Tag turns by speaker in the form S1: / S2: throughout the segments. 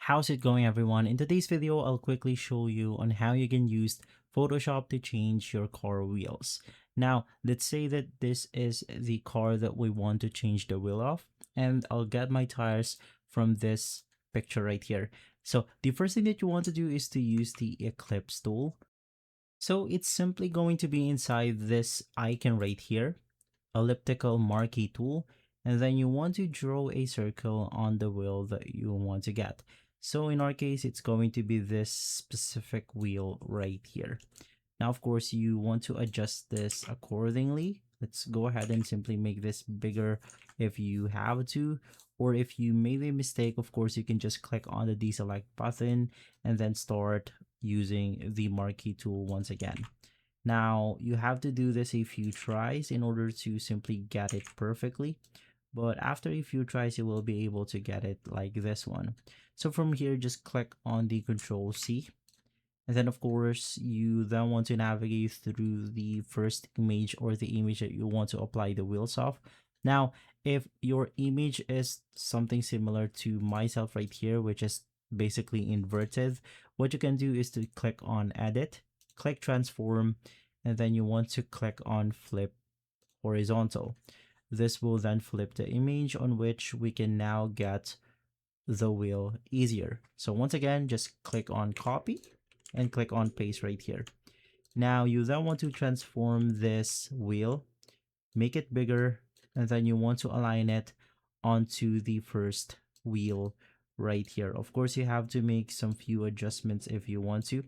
S1: How's it going, everyone? In today's video, I'll quickly show you on how you can use Photoshop to change your car wheels. Now, let's say that this is the car that we want to change the wheel of, and I'll get my tires from this picture right here. So the first thing that you want to do is to use the Eclipse tool. So it's simply going to be inside this icon right here, elliptical marquee tool, and then you want to draw a circle on the wheel that you want to get. So in our case, it's going to be this specific wheel right here. Now, of course, you want to adjust this accordingly. Let's go ahead and simply make this bigger if you have to, or if you made a mistake, of course, you can just click on the deselect button and then start using the marquee tool once again. Now, you have to do this a few tries in order to simply get it perfectly. But after a few tries, you will be able to get it like this one. So from here, just click on the Control C. And then, of course, you then want to navigate through the first image or the image that you want to apply the wheels of. Now, if your image is something similar to myself right here, which is basically inverted, what you can do is to click on Edit, click Transform, and then you want to click on Flip Horizontal. This will then flip the image on which we can now get the wheel easier. So once again, just click on Copy and click on Paste right here. Now you then want to transform this wheel, make it bigger, and then you want to align it onto the first wheel right here. Of course, you have to make some few adjustments if you want to,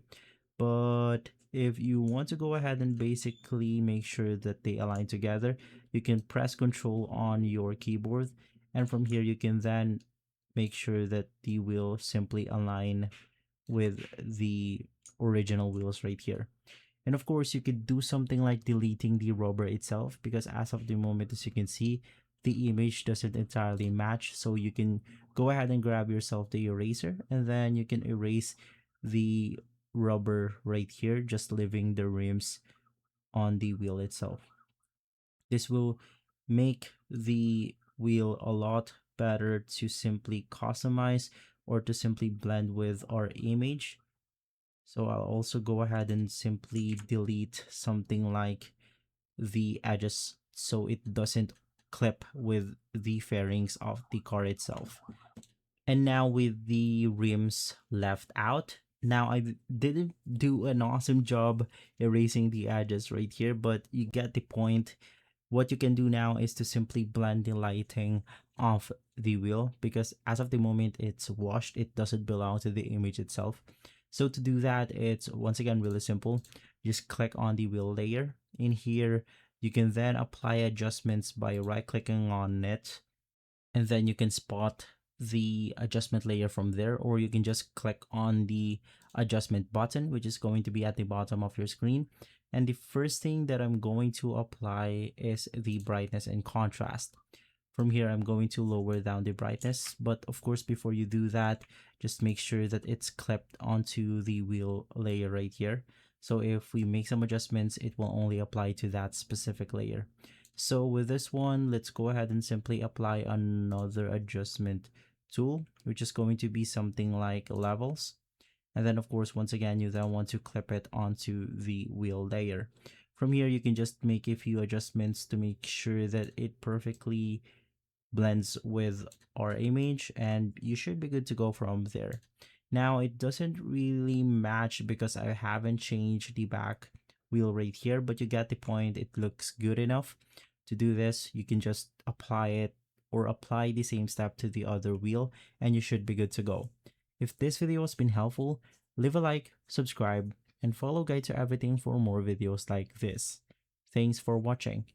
S1: but if you want to go ahead and basically make sure that they align together, you can press Control on your keyboard, and from here you can then make sure that the wheel simply align with the original wheels right here. And of course, you could do something like deleting the rubber itself, because as of the moment, as you can see, the image doesn't entirely match. So you can go ahead and grab yourself the eraser, and then you can erase the rubber right here, just leaving the rims on the wheel itself. This will make the wheel a lot better to simply customize or to simply blend with our image. So I'll also go ahead and simply delete something like the edges so it doesn't clip with the fairings of the car itself. And now with the rims left out, now I didn't do an awesome job erasing the edges right here, but you get the point. What you can do now is to simply blend the lighting of the wheel, because as of the moment it's washed, it doesn't belong to the image itself. So to do that, it's once again really simple. Just click on the wheel layer. In here, you can then apply adjustments by right clicking on it, and then you can spot the adjustment layer from there, or you can just click on the adjustment button, which is going to be at the bottom of your screen. And the first thing that I'm going to apply is the brightness and contrast. From here, I'm going to lower down the brightness, but of course, before you do that, just make sure that it's clipped onto the wheel layer right here. So if we make some adjustments, it will only apply to that specific layer. So with this one, let's go ahead and simply apply another adjustment tool, which is going to be something like levels. And then of course, once again, you then want to clip it onto the wheel layer. From here, you can just make a few adjustments to make sure that it perfectly blends with our image, and you should be good to go from there. Now, it doesn't really match because I haven't changed the back wheel right here, but you get the point. It looks good enough. To do this, you can just apply it or apply the same step to the other wheel, and you should be good to go. If this video has been helpful, leave a like, subscribe, and follow Guide to Everything for more videos like this. Thanks for watching.